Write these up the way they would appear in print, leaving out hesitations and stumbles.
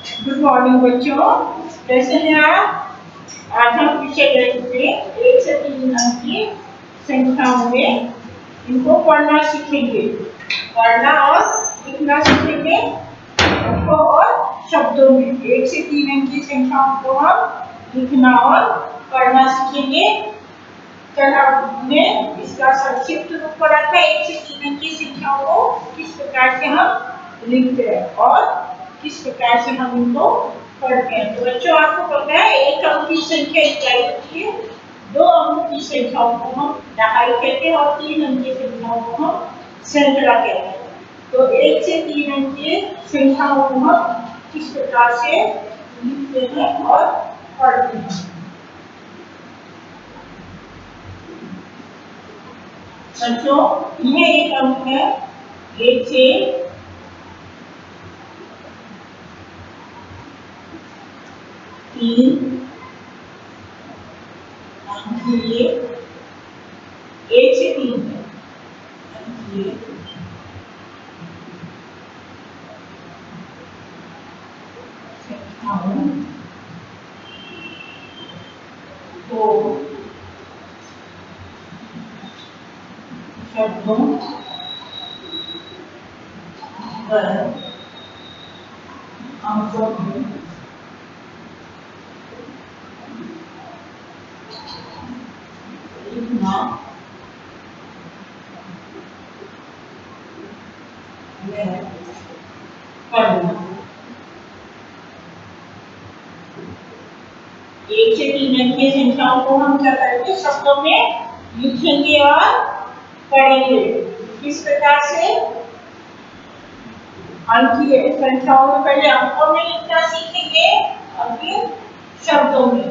Good morning बच्चों, कैसे हैं आप? आज हम विषय गणित में 1 से 3 अंक की संख्याओं में इनको पढ़ना सीखेंगे। पढ़ना और लिखना सीखेंगे अंकों और शब्दों में। 1 से 3 अंक की संख्याओं को हम लिखना और पढ़ना सीखेंगे। कल हमने इसका संक्षिप्त रूप पढ़ा था। 1 से 3 अंक की संख्याओं को किस प्रकार से हम लिखते हैं और किस प्रकार से हम इनको पढ़ते हैं। तो बच्चों, आपको पता है 1 अंक की संख्या इकाई होती है, 2 अंक की संख्याओं को हम दहाई कहते हैं और 3 अंक की संख्याओं को हम सैकड़ा कहते हैं। तो 1 से 3 अंक की संख्याओं को हम किस प्रकार से लिखते हैं और पढ़ते हैं। बच्चों, यह एक अंक है 1 से 3 अंक लिए 1 से 3 अंक लिए संख्याओं को शब्दों पर अंकों में लिखना व पढ़ना। 1 से 3 अंक की संख्याओं को हम क्या करेंगे? शब्दों में लिखेंगे और पढ़ेंगे। किस प्रकार से? अंकीय संख्याओं में पहले अंकों में लिखना सीखेंगे और फिर शब्दों में।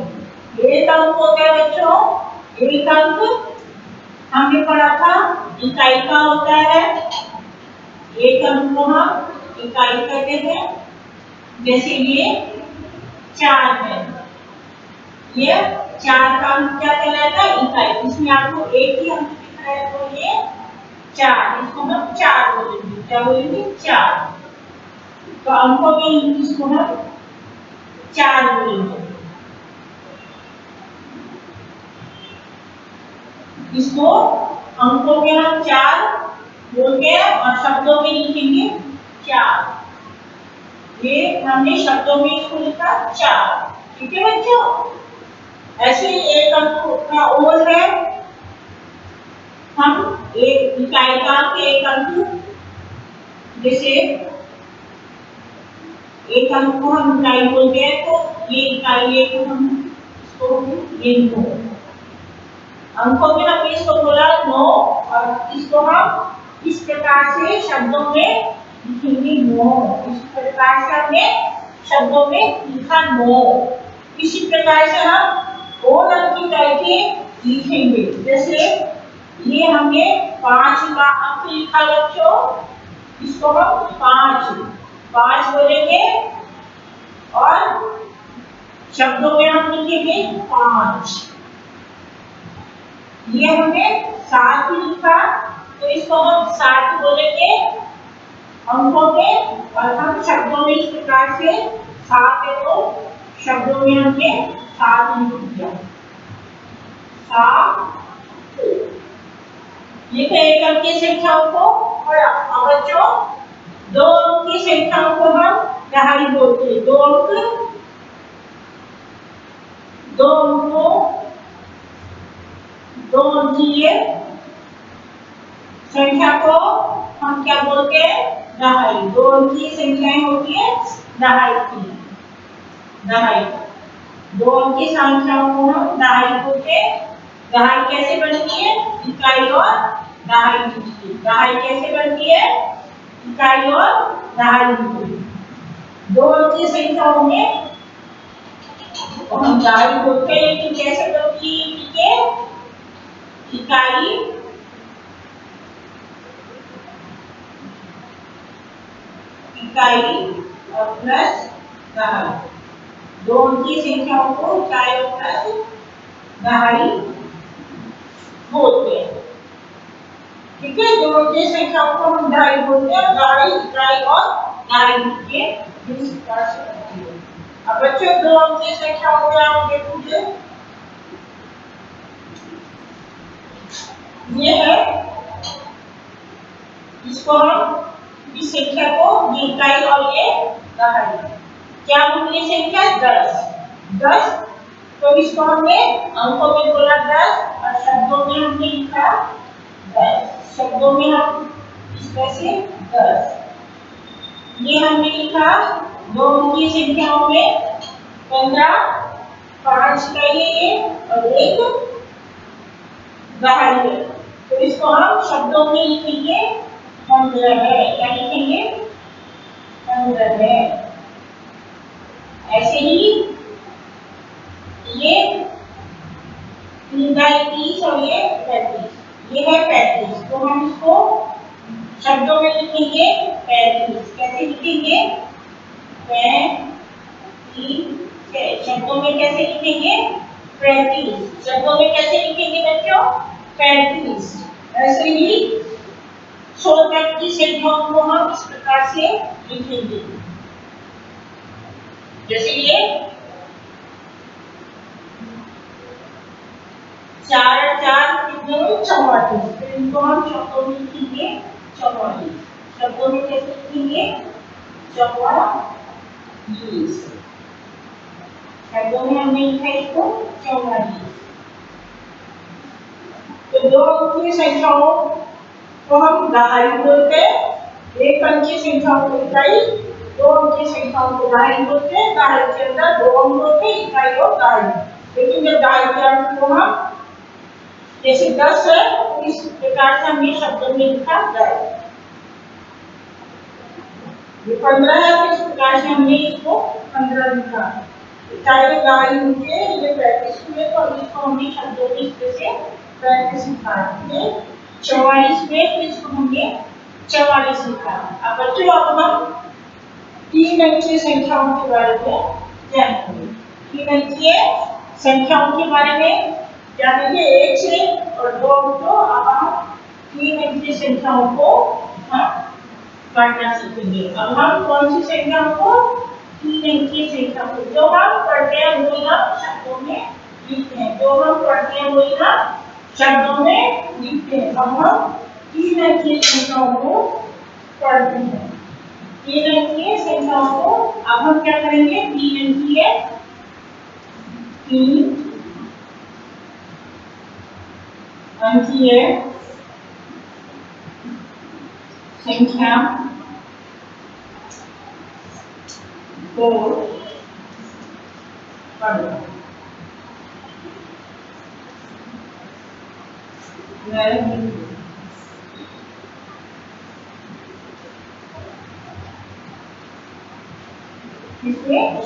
एक अंक होता है बच्चों, एक अंक हमने पढ़ा था इकाई का होता है। एक अंक को हम इकाई कहते हैं। जैसे ये 4 है, ये 4 का अंक क्या कहलाता है? इकाई। इसमें आपको एक ही अंक दिख रहा है तो ये 4, इसको हम 4 बोलेंगे। क्या बोलेंगे? 4। तो अंकों में इसको हम 4 बोलेंगे। इसको अंकों में हम 4 बोलते हैं और शब्दों में लिखेंगे 4। ये हमने शब्दों में इसको लिखा 4। ठीक है बच्चों? ऐसे ही एक अंक का और है, हम एक इकाई का एक अंक, जैसे एक अंक को हम इकाई बोलते हैं तो ये इकाई है तो हम इसको लिखो। अंकों में हमने इसको बोला 9 और इसको हम इस प्रकार से शब्दों में लिखेंगे 9। इस प्रकार से हमने शब्दों में लिखा 9। इसी प्रकार से हम और अंक की इकाई के लिखेंगे। जैसे ये हमने 5 का अंक लिखा बच्चों, इसको हम 5 बोलेंगे और शब्दों में हम लिखेंगे 5। ये हमने 7 लिखा तो इसको हम 7 बोलेंगे अंकों में, और हम शब्दों में इस प्रकार से 7 है तो शब्दों में हमने 7 लिख दिया। 7 लिखे एक अंक की संख्याओं को। और बच्चों, 2 अंक की संख्याओं को हम दहाई बोलते हैं। 2 अंकों 2 अंकीय संख्या को हम क्या बोलते हैं? दहाई। 2 अंकीय संख्याएं होती है दहाई की। 2 अंकीय संख्याओं को हम दहाई बोलते हैं। दहाई कैसे बनती है? इकाई और दहाई मिलती है। दहाई कैसे बनती है? इकाई और दहाई मिलती है। 2 अंकीय संख्याओं में हम दहाई बोलते हैं, लेकिन कैसे बनती है? इकाई और प्लस दहाई। 2 अंकीय संख्याओं को इकाई और प्लस दहाई बोलते हैं। ठीक है? 2 अंकीय संख्याओं को हम दहाई बोलते हैं। दहाई, इकाई और दहाई के इस प्रकार से बनती है। अब बच्चों 2 अंक की संख्या हो गया आप देखोगे ये है इसको हम इस संख्या को इकाई और ये दहाई क्या बोलिए संख्या 10 तो इसको हमने अंकों में बोला 10 और शब्दों में हमने लिखा 10 शब्दों में हम इस तरह से 10 ये हमने लिखा 2 अंकीय संख्याओं में 15 5 का ये और एक दहाई है तो इसको हम शब्दों में लिखेंगे 15 है क्या लिखेंगे 15 है। ऐसे ही ये 30 और ये 35 ये है 35 तो हम इसको शब्दों में लिखेंगे 35 कैसे लिखेंगे 35 शब्दों में कैसे लिखेंगे 35 शब्दों में कैसे लिखेंगे बच्चों 35 ऐसे ही 100 तक की संख्याओं को हम इस प्रकार से लिखेंगे जैसे ये 4 4 कितने 44 तो इनको हम शब्दों में लिखेंगे 44 शब्दों में कैसे लिखेंगे 44 शब्दों में हमने लिखा इसको 44 तो 2 अंकीय संख्याओं को हम दहाई बोलते हैं 1 अंकीय संख्याओं को इकाई 2 अंकीय संख्याओं को दहाई बोलते हैं दहाई के अंदर 2 अंक होते हैं इकाई और दहाई लेकिन जब दहाई के अंक को हम जैसे 10 है तो इस प्रकार से हमने शब्दों में लिखा 10 ये 15 है तो इस प्रकार से हमने इसको 15 लिखा इकाई दहाई होंगे ये 35 हुए तो इसको हमने शब्दों में इस तरह से 35 लिखा है 44 में तो इसको हमने 44 लिखा अब बच्चों अब हम 3 अंकीय संख्याओं के बारे में जानेंगे 3 अंकीय संख्याओं के बारे में जानेंगे 1 से और 2 तो अब हम 3 अंकीय संख्याओं को पढ़ना सीखेंगे अब हम कौन सी संख्याओं को 3 अंकीय संख्या को जो हम पढ़ते हैं वही हम शब्दों में लिखते हैं जो हम पढ़ते हैं वही हम शब्दों में लिखते हैं अब हम 3 अंकीय संख्याओं को पढ़ते हैं 3 अंकीय संख्याओं को अब हम क्या करेंगे 3 अंकीय संख्या को पढ़ो इसमें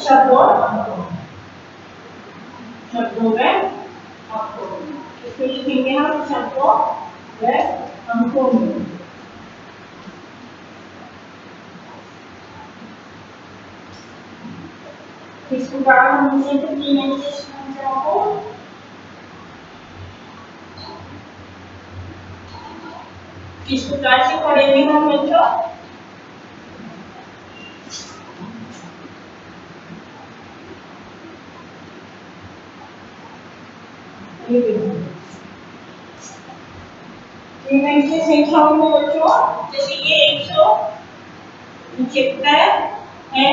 शब्दों में अंकों इसमें लिखेंगे हम शब्दों व अंकों में इस प्रकार हम इसे 3 अंकीय संख्याओं को किस प्रकार से पढ़ेंगे हम बच्चों तीन अंकीय संख्याओं में बच्चों जैसे ये 175 है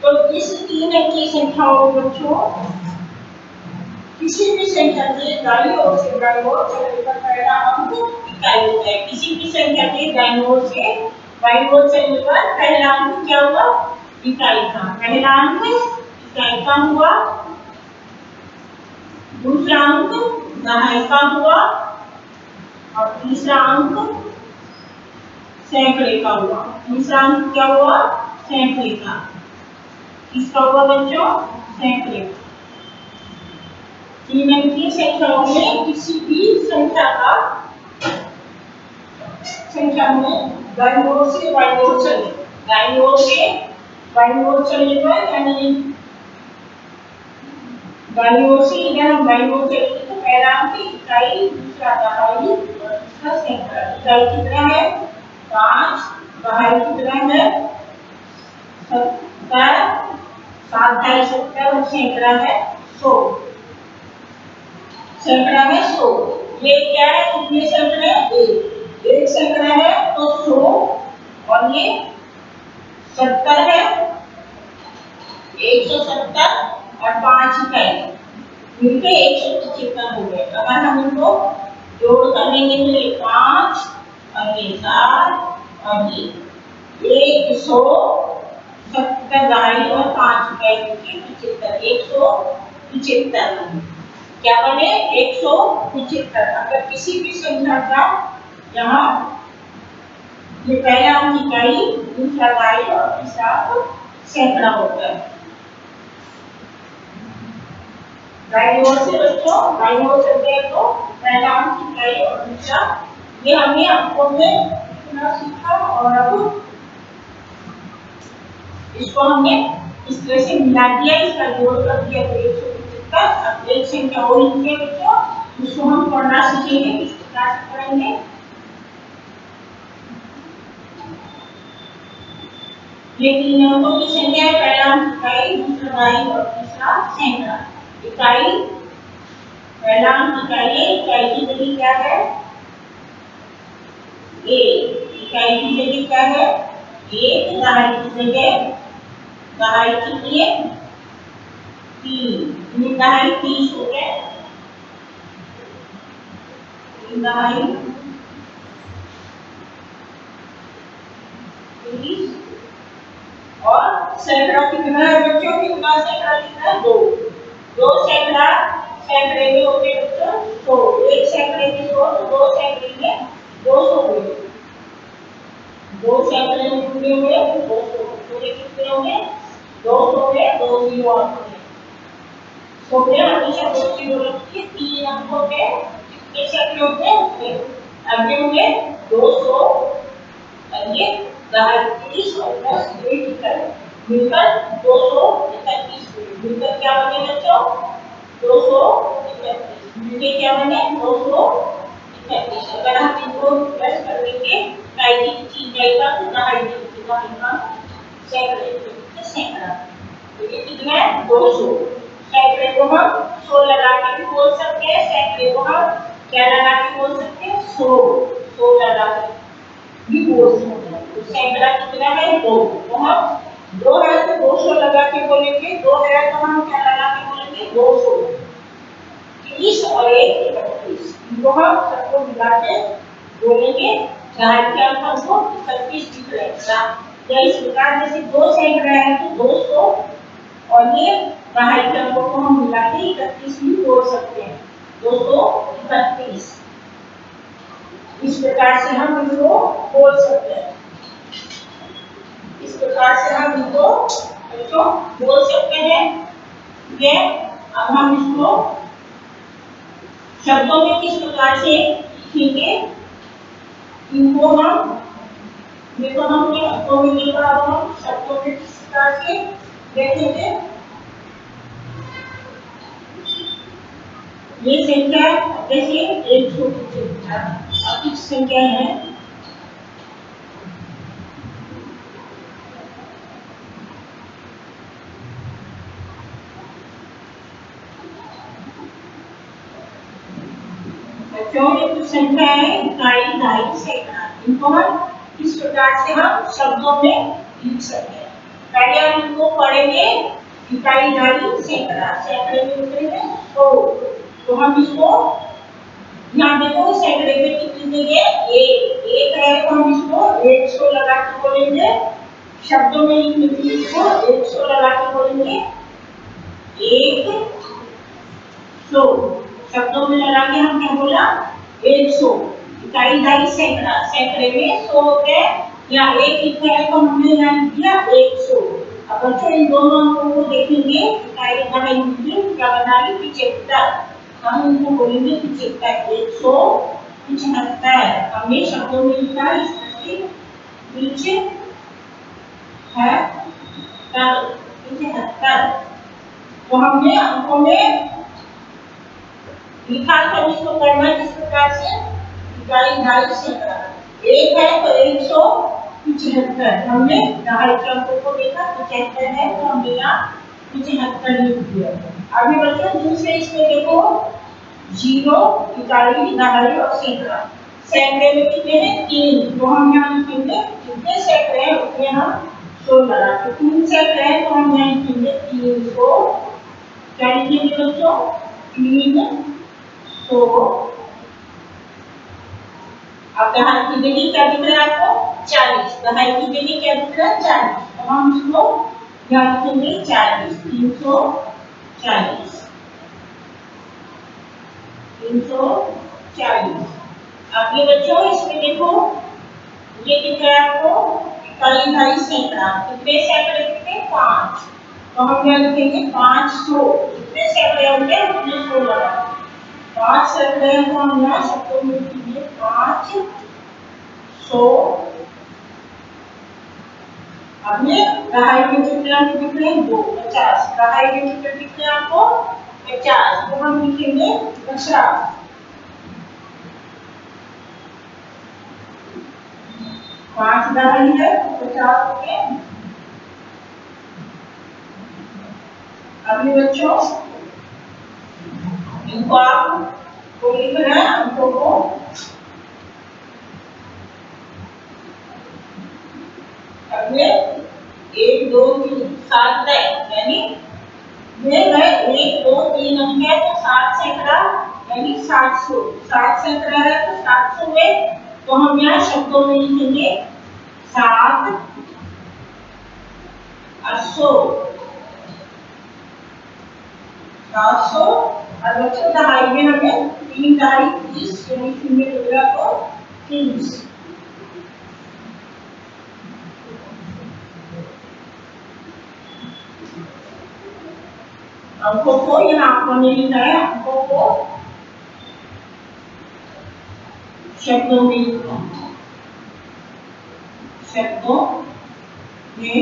तो इस 3 अंकीय संख्याओं में बच्चों किसी भी संख्या के दाईं ओर से बाईं ओर चलने पर पहला अंक इकाई होता है किसी भी संख्या के दाईं ओर से बाईं ओर चलने पर पहला अंक क्या हुआ इकाई का पहला अंक इकाई का हुआ दूसरा अंक दहाई का हुआ और तीसरा अंक सैकड़े का हुआ तीसरा अंक क्या हुआ सैकड़े का किसका हुआ बच्चों सैकड़े का 3 अंकीय संख्याओं में किसी भी संख्या में दाईं ओर से बाईं ओर चले दाईं ओर से बाईं ओर चलने पर यानी दाईं ओर से इधर हम बाईं ओर चलेंगे तो पहला अंक इकाई दूसरा दहाई और तीसरा सैकड़ा इकाई कितना है 5 दहाई कितना है 70, 7 ढाई 70 और सैकड़ा है 100। सैकड़ा है 100। ये क्या है? कितने सैकड़े? एक सैकड़ा है तो 100 और ये 70 है, 170 और 5 इकाई मिलके 175 हो गए। अगर हम इनको जोड़ कर लेंगे तो ये 5 और ये 7 और ये 170 ढाई और 5 इकाई मिलके 75, 175 क्या बने? 175। अगर किसी भी संख्या का यहाँ ये पहला अंक इकाई, दूसरा ढाई और तीसरा सैकड़ा होता है। दाईं ओर से बच्चों, दाईं ओर से गए तो पहला अंक इकाई और दूसरा, ये हमने अंकों में कितना सीखा और अब इसको हमने इस तरह से मिला दिया, इसका जोड़ कर दिया तो 175। अब एक संख्या और लिखिए बच्चों, उसको हम पढ़ना सीखेंगे, किस प्रकार से पढ़ेंगे। ये तीन अंकों की संख्या है, पहला अंक इकाई, दूसरा ढाई और तीसरा सैकड़ा। इकाई, पहला अंक इकाई है, इकाई की जगह क्या है? इकाई की जगह क्या है? 1, दहाई की जगह, दहाई कितनी है? 3, दहाई 30 हो गए, 3 दहाई 30 और सैकड़ा कितना है बच्चों? कितना सैकड़ा कितना है? 2 सैकड़ा सैकड़े में होते बच्चों 100, एक सैकड़े में 100 तो 2 सैकड़े में 200 हुए, 2 सैकड़े में जुड़े हुए 200, पूरे कितने हो गए? 200 में 2 जीरो आते हैं। तो मैं हमेशा 2 जीरो रखिए, 3 अंकों पे कितने सैकड़े होते हैं? उतने आगे हुए 200 और ये 30 और 10 मिलकर 231 मिलकर क्या बने बच्चों? 231 मिलके क्या बने? 231। अगर हम इनको प्लस कर देंगे इकाई की चीज जाएगा तो दहाई का सैकड़ा, तो ये कितना है? 200। सैकड़े को हम 100 लगा के भी बोल सकते हैं, सैकड़े को हम क्या लगा के बोल सकते हैं? 100 लगा के भी बोल सकते हैं। तो सैकड़ा कितना है? 2। तो हम 2 है तो 200 लगा के बोलेंगे, 2 है तो हम क्या लगा के बोलेंगे? 200। 30 और 1 31, इनको हम सबको मिला के बोलेंगे। ढाई के अंक हमको 31 दिख रहेगा। या इस प्रकार जैसे 2 सैकड़ा है तो 200 और ये ढाई के अंकों को हम मिला के 31 भी बोल सकते हैं, 231। इस प्रकार से हम इनको बोल सकते हैं, इस प्रकार से हम इनको बच्चों बोल सकते हैं। ये अब हम इसको शब्दों में किस प्रकार से लिखेंगे, इनको हम देखो हमने अंकों में लिखा, अब हम शब्दों में किस प्रकार से देखेंगे। ये संख्या जैसे एक छोटी संख्या अधिक संख्या है, जो एक संख्या है इकाई, ढाई, सैकड़ा, इनको हम इस प्रकार से हम शब्दों में लिख सकते हैं। पहले हम इनको पढ़ेंगे, इकाई, ढाई, सैकड़ा, सैकड़े में लिखेंगे 100, तो हम इसको यहाँ देखो सैकड़े में कितनी जगह? एक है तो हम इसको 100 लगा के बोलेंगे, शब्दों में लिखने के लिए इसको 100 लगा के बोलेंगे, 100 शब्दों में लगा के हम क्या बोला? 100। इकाई, ढाई, सैकड़ा, सैकड़े में 100 होते हैं, या एक लिखा है तो हमने यहाँ लिख दिया 100। अब बच्चों इन दोनों अंकों को देखेंगे, इकाई, ढाई मिलके क्या बना ली? 75। हम इनको बोलेंगे 75, 175। हमने शब्दों में लिखा इस तरह से 75। तो हमने अंकों में लिखा था, इसको करना किस प्रकार से? इकाई, ढाई, सैकड़ा, एक है तो 175, हमने ढाई के अंकों को देखा 75 है तो हमने यहाँ 75 लिख दिया। अभी बच्चों दूसरे इसमें देखो, जीरो, इकाई, दहाई और सैकड़ा। सैकड़े में कितने हैं? 3, तो हम यहाँ लिखेंगे जितने सैकड़े हैं उतने हम 100 लगा के, 3 सैकड़े हैं तो हम यहाँ लिखेंगे 300। क्या लिखेंगे बच्चों? 300। अब दहाई की जगह क्या दिख रहा है आपको? 40। दहाई की जगह क्या दिख रहा है? 40, तो हम इसको यहाँ लिखेंगे 40, 340, 340। अब ये बच्चों इसमें देखो, ये दिख रहा है आपको इकाई, दहाई, सैकड़ा। कितने सैकड़े कितने? 5, तो हम यहाँ लिखेंगे 500। कितने सैकड़े होंगे उतने 100 लगा। 5 सैकड़े हैं तो हम यहाँ शब्दों में लिखेंगे 500। अब ये दहाई के कितने दिख रहे हैं? 2, 50। दहाई के कितने दिख रहे हैं आपको? 50, तो हम लिखेंगे 50। 5 दहाई है तो 50 हो गए। अभी बच्चों इनको आप को लिख रहे हैं, अंकों को अपने 1 2 3 7 तक, यानी ये है 1 2 3 अंक है तो 7 सैकड़ा यानी 700। 7 सैकड़ा है तो 700 है, तो हम यहाँ शब्दों में लिखेंगे 7 800, 700। और बच्चों दहाई में हमें 3 दहाई 30, यानी 0 मिलेगा तो 30। अंकों को यहाँ आपको ने लिखा है, अंकों को शब्दों में लिखना, शब्दों में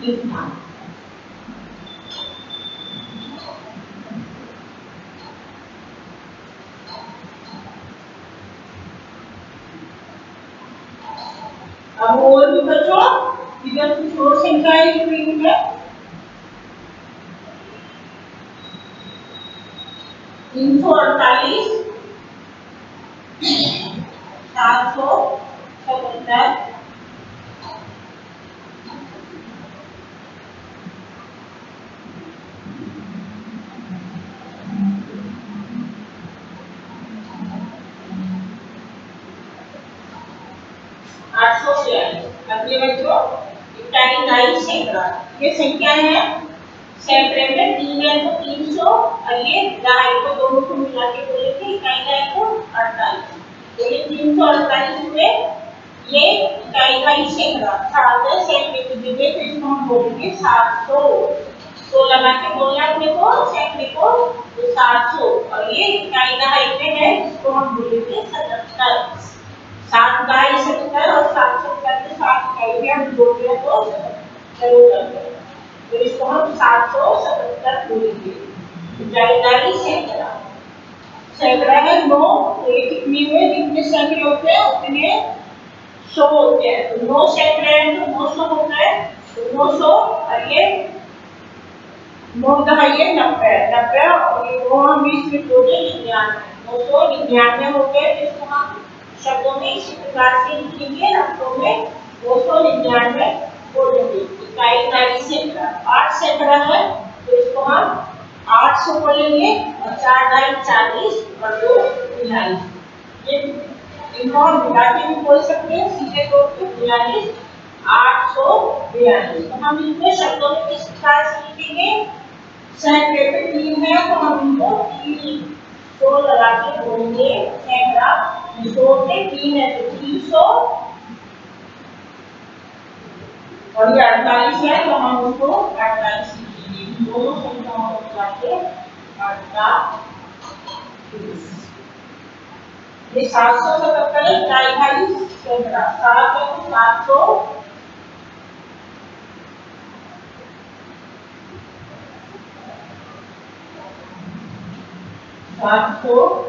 लिखना। अब और भी बच्चों इधर कुछ और संख्याएं लिख रही है। 348, 777, 842। अगले बच्चों इकाई, दहाई, सैकड़ा। ये संख्याएं हैं, सैकड़े में 3 है तो 300, और ये दहाई को दोनों को मिला के बोले थे इकाई, दहाई को 48, तो ये 348 हुए। ये इकाई, दहाई, सैकड़ा। 7 है सैकड़े की जगह, तो इसको हम बोलेंगे 700। 100 लगा के बोलना अपने को सैकड़े को, तो 700। और ये इकाई, दहाई में है, इसको हम बोलेंगे 77। 7 दहाई 70 और 770 के 7 इकाई में हम जोड़ दिया तो 77, तो इसको हम 777 बोलेंगे। इकाई, दहाई, सैकड़ा। सैकड़ा है 9, तो ये कितनी हुए? जितने सैकड़े होते हैं उतने 100 होते हैं, तो 9 सैकड़े हैं तो 900 होता है, तो 900। और ये 9 दहाई है 90, 90 और ये 9 हम इसमें जोड़े 99, 999 हो गए। तो इसको हम शब्दों में इसी प्रकार से लिखेंगे, अंकों में 299 बोलेंगे। इकाई, दहाई, सैकड़ा। 8 सैकड़ा है तो इसको हम 800 बोलेंगे, और 4 दहाई 40 और 2 42। ये इनको हम मिला के भी बोल सकते हैं, सीधे तौर पे 42, 842। तो हम इनको शब्दों में किस प्रकार से लिखेंगे? सैकड़े पे 3 है तो हम इनको 300 लगा के बोलेंगे। सैकड़ा 100 पे 3 है तो 300, और ये 48 है तो हम उसको 48 लिखेंगे। दोनों संख्याओं को मिला के 48। ये 777 है, इकाई, दहाई, सैकड़ा। 7 है तो 700, 777।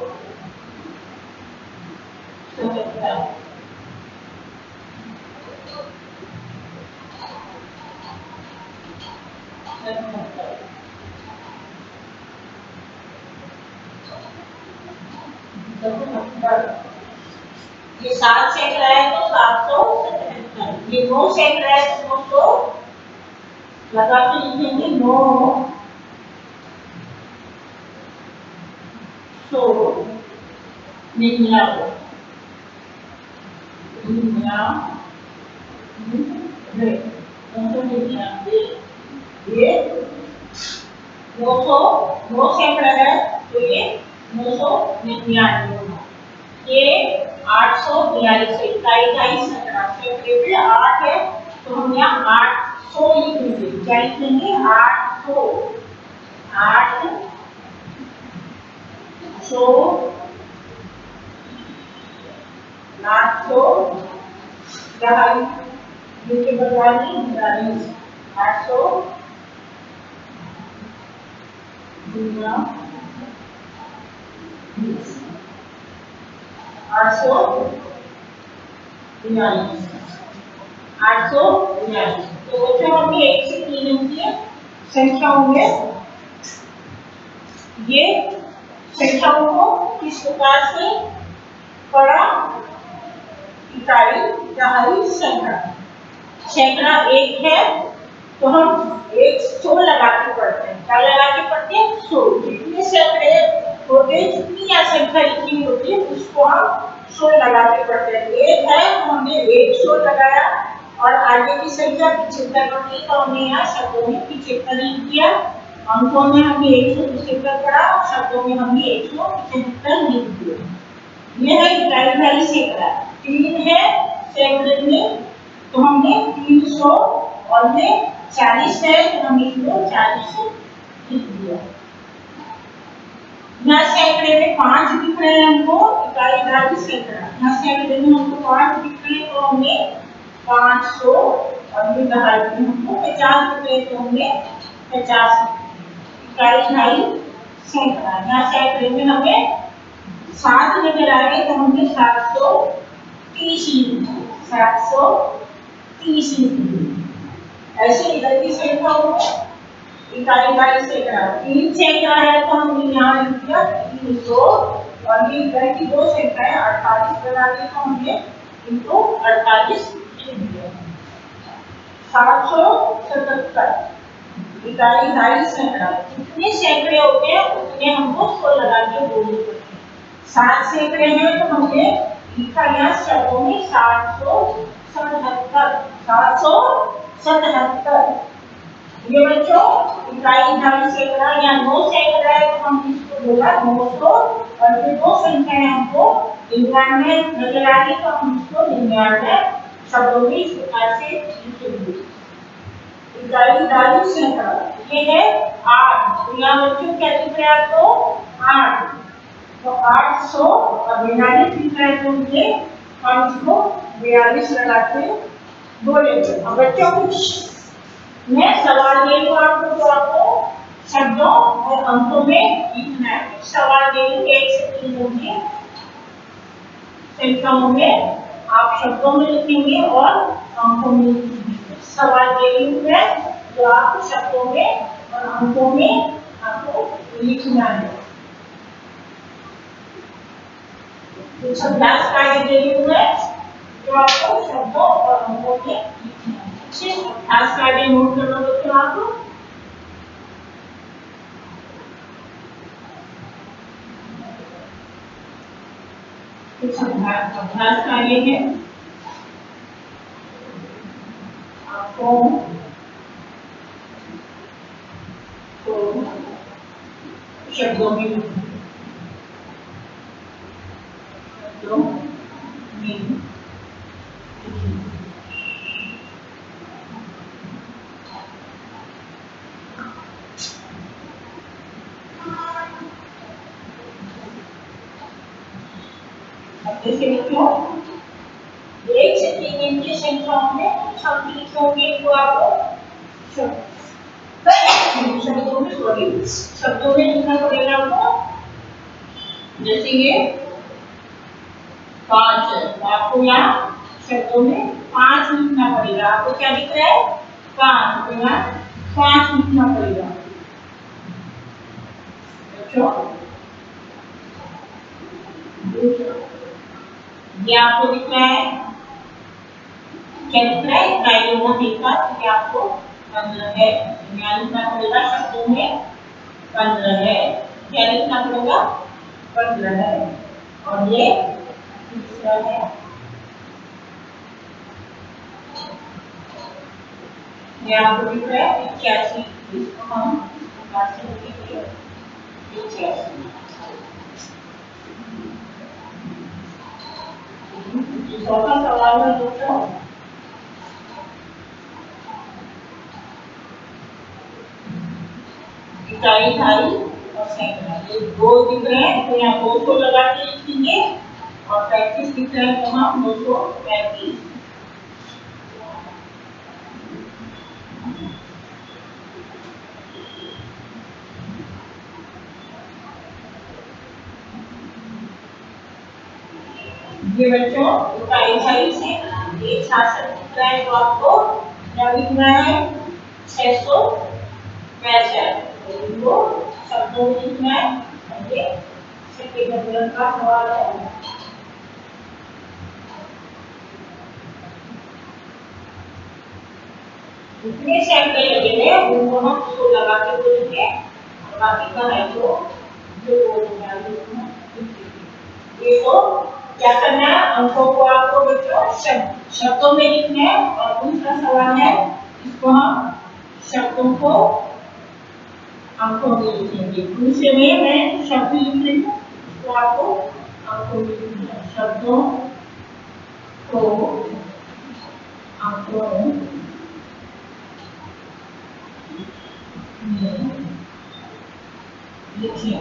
ये 7 सैकड़ा है तो 777। ये 9 सैकड़ा है तो 900 लगा के लिखेंगे 9 सौ 99 ये 900 9 सैकड़ा है तो ये 999 होगा। ये 842 है, इकाई सैकड़ा सैकड़े पे 8 है तो हम यहाँ 800 लिखेंगे। क्या लिखेंगे? 800 800 दहाई ये बदलानी 800 गुना 20 849। तो बच्चों हमने 1 से 3 अंक की संख्याओं में ये संख्याओं को किस प्रकार से पढ़ा? इकाई दहाई सैकड़ा। सैकड़ा 1 है तो हम 100 लगा के पढ़ते हैं। क्या लगा के पढ़ते हैं? 100। जितने सैकड़े होते हैं, जितनी यहाँ संख्या लिखी होती है उसको हम 100 लगा के पढ़ते हैं। 1 है तो हमने 100 लगाया और आगे की संख्या 75 होती है तो हमने यहाँ शब्दों में 75 लिख दिया। अंकों में हमने 175 पढ़ा और शब्दों में हमने 175 लिख दिया। यह है इकाई दहाई सैकड़ा। 3 है सैकड़े में तो हमने 300 और में 40 है तो हमने इसको 40 लिख दिया। यहाँ सैकड़े में 5 दिख रहे हैं हमको, इकाई दहाई सैकड़ा। यहाँ सैकड़े में हमको 5 दिख रहे हैं तो हमने 500 और में दहाई में हमको 50 दिख रहे हैं तो हमने 50 इकाई दहाई सैकड़ा। यहाँ सैकड़े में हमें 7 नजर आए तो हमने 730 लिख दिया। 730 लिख दिया। ऐसे इधर की संख्याओं में इकाई दहाई सैकड़ा। 3 सैकड़ा है तो हमने यहाँ लिख दिया 300 और ये इधर की 2 संख्याएं 48 बना दी तो हमने इनको 48 लिख दिया। 777 इकाई दहाई सैकड़ा। जितने सैकड़े होते हैं उतने हमको 100 लगा के बोलने पड़ते हैं। 7 सैकड़े हैं तो हमने लिखा यहाँ शब्दों में 777। 777 ये बच्चों इकाई दहाई सैकड़ा। या 9 सैकड़ा है तो हम इसको बोला 900 और ये 2 संख्याएं हमको 99 नजर आ रही तो हम इसको 99 शब्दों में इस प्रकार से लिखेंगे। इकाई दहाई सैकड़ा ये है 8। तो यहाँ बच्चों क्या दिख रहा है आपको? 8। तो 800 और 42 दिख रहा है तो ये हम इसको 42 लगा के बोलेंगे। अब बच्चों कुछ मैं सवाल दे दूं आपको तो आपको शब्दों और अंकों में लिखना है। सवाल दे दूं 1 से 3 होंगे संख्याओं में, आप शब्दों में लिखेंगे और अंकों में लिखेंगे। सवाल दे दूं मैं तो आप शब्दों में और अंकों में आपको लिखना है। कुछ अभ्यास कार्य दे दूं मैं तो आपको शब्दों और अंकों में लिखना है। अभ्यास कार्य नोट कर लो बच्चों आप। कुछ अभ्यास कार्य है आपको तो शब्दों में लिखना है। शब्दों में जैसे लिखो 1 से 3 की संख्याओं में कुछ हम लिखोगे तो आपको शब्दों में शब्दों में लिखना पड़ेगा आपको। जैसे ये 5 है तो आपको यहाँ शब्दों में 5 लिखना पड़ेगा। आपको क्या लिख रहा है? 5। तो यहाँ 5 लिखना पड़ेगा। बच्चों ये आपको दिख रहा है, क्या दिख रहा है? इतना ये वो देखा तो ये आपको 15 है। यहाँ लिखना पड़ेगा शब्दों में 15 है। क्या लिखना पड़ेगा? 15 है। और ये दूसरा है, ये आपको दिख रहा है 81। इसको हम कैसे लिखेंगे? 81। चौथा सवाल है दोस्तों, इकाई, ढाई और सैकड़ा। ये दो दिख रहे हैं तो यहाँ 200 लगा के लिखेंगे, और 35 दिख रहे हैं तो हम 235। ये बच्चों इकाई, ढाई से ये 66 दिख रहा है तो आपको क्या लिखना है? 665। इनको शब्दों में लिखना है। और ये छठे नंबर का सवाल है। जितने सैकड़े लगेंगे उनको हम 100 लगा के बोलेंगे, और बाकी का है जो बोलेंगे ये तो क्या करना है? अंकों को आपको बच्चों शब्दों में लिखना है। और दूसरा सवाल है, इसको हम शब्दों को अंकों में लिखेंगे। दूसरे में मैं शब्द लिख रही हूँ, इसको आपको अंकों में लिखना है। शब्दों को अंकों में लिखिए।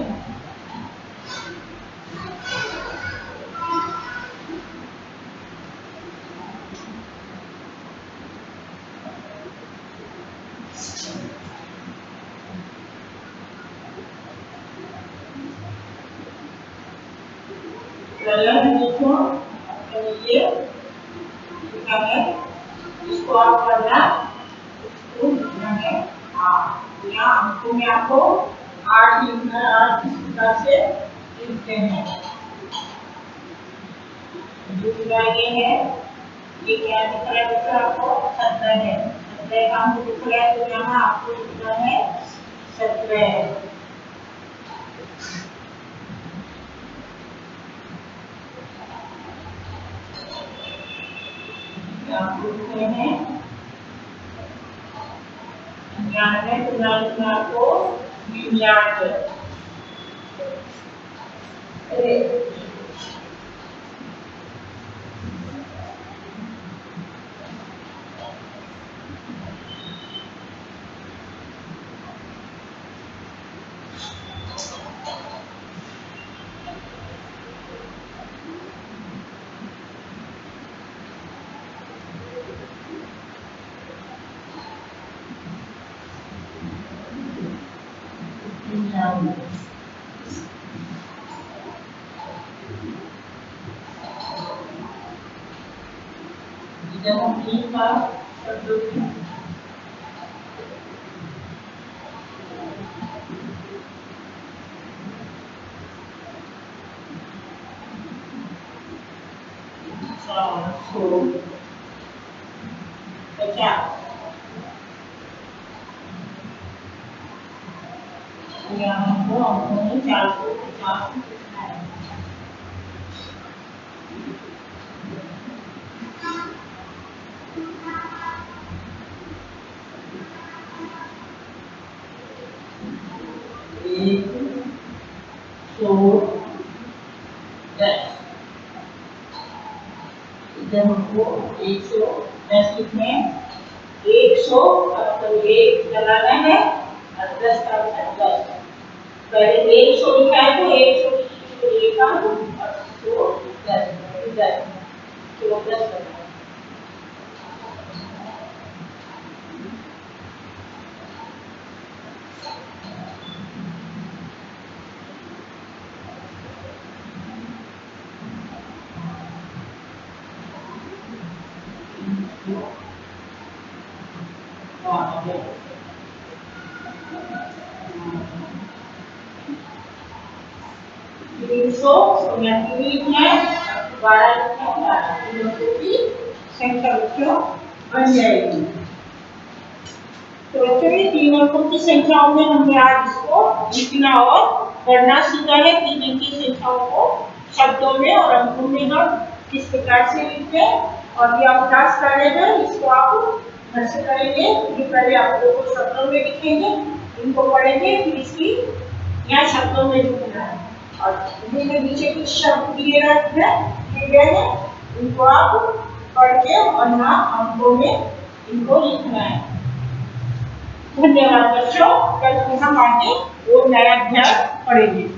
देखो ये लिखा है, इसको आप करना, इसको लिखना है 8। यहाँ अंकों में आपको 8 लिखना है। 8 इस प्रकार से लिखते हैं। दूसरा ये है, ये क्या दिख रहा है बच्चों आपको? 17 है। 17 का अंक दिख रहा है तो यहाँ आपको लिखना है 17। आपको लिखते हैं 99, तो यहाँ लिखना आपको 99। जब हम 3 बार शब्दों की सौ 50, यहाँ हमको अंकों में 450 लिखना है। एक 110, जब हमको 110 लिखने, 100 मतलब 1 लगाना है और 10 का मतलब 10। पहले 100 लिखा है तो 100 1 का और 10 तो 10 करना है। तीन सौ लिखना है 12 लिखना 12 तीन अंकों की संख्या बच्चों बन जाएगी। तो बच्चों ये तीन अंकों की संख्याओं में हमने आज इसको लिखना और पढ़ना सीखा है। तीन अंक की संख्याओं को शब्दों में और अंकों में हम किस प्रकार से लिखते हैं और ये अभ्यास कर रहे हैं, इसको आप घर से करेंगे। ये पहले आप लोगों को शब्दों में लिखेंगे, इनको पढ़ेंगे, फिर इसकी यहाँ शब्दों में लिखना है। और इनके नीचे कुछ शब्द दिए गए हैं, इनको आप पढ़ के और यहाँ अंकों में इनको लिखना है। धन्यवाद बच्चों, कल हम आगे और नया अध्याय पढ़ेंगे।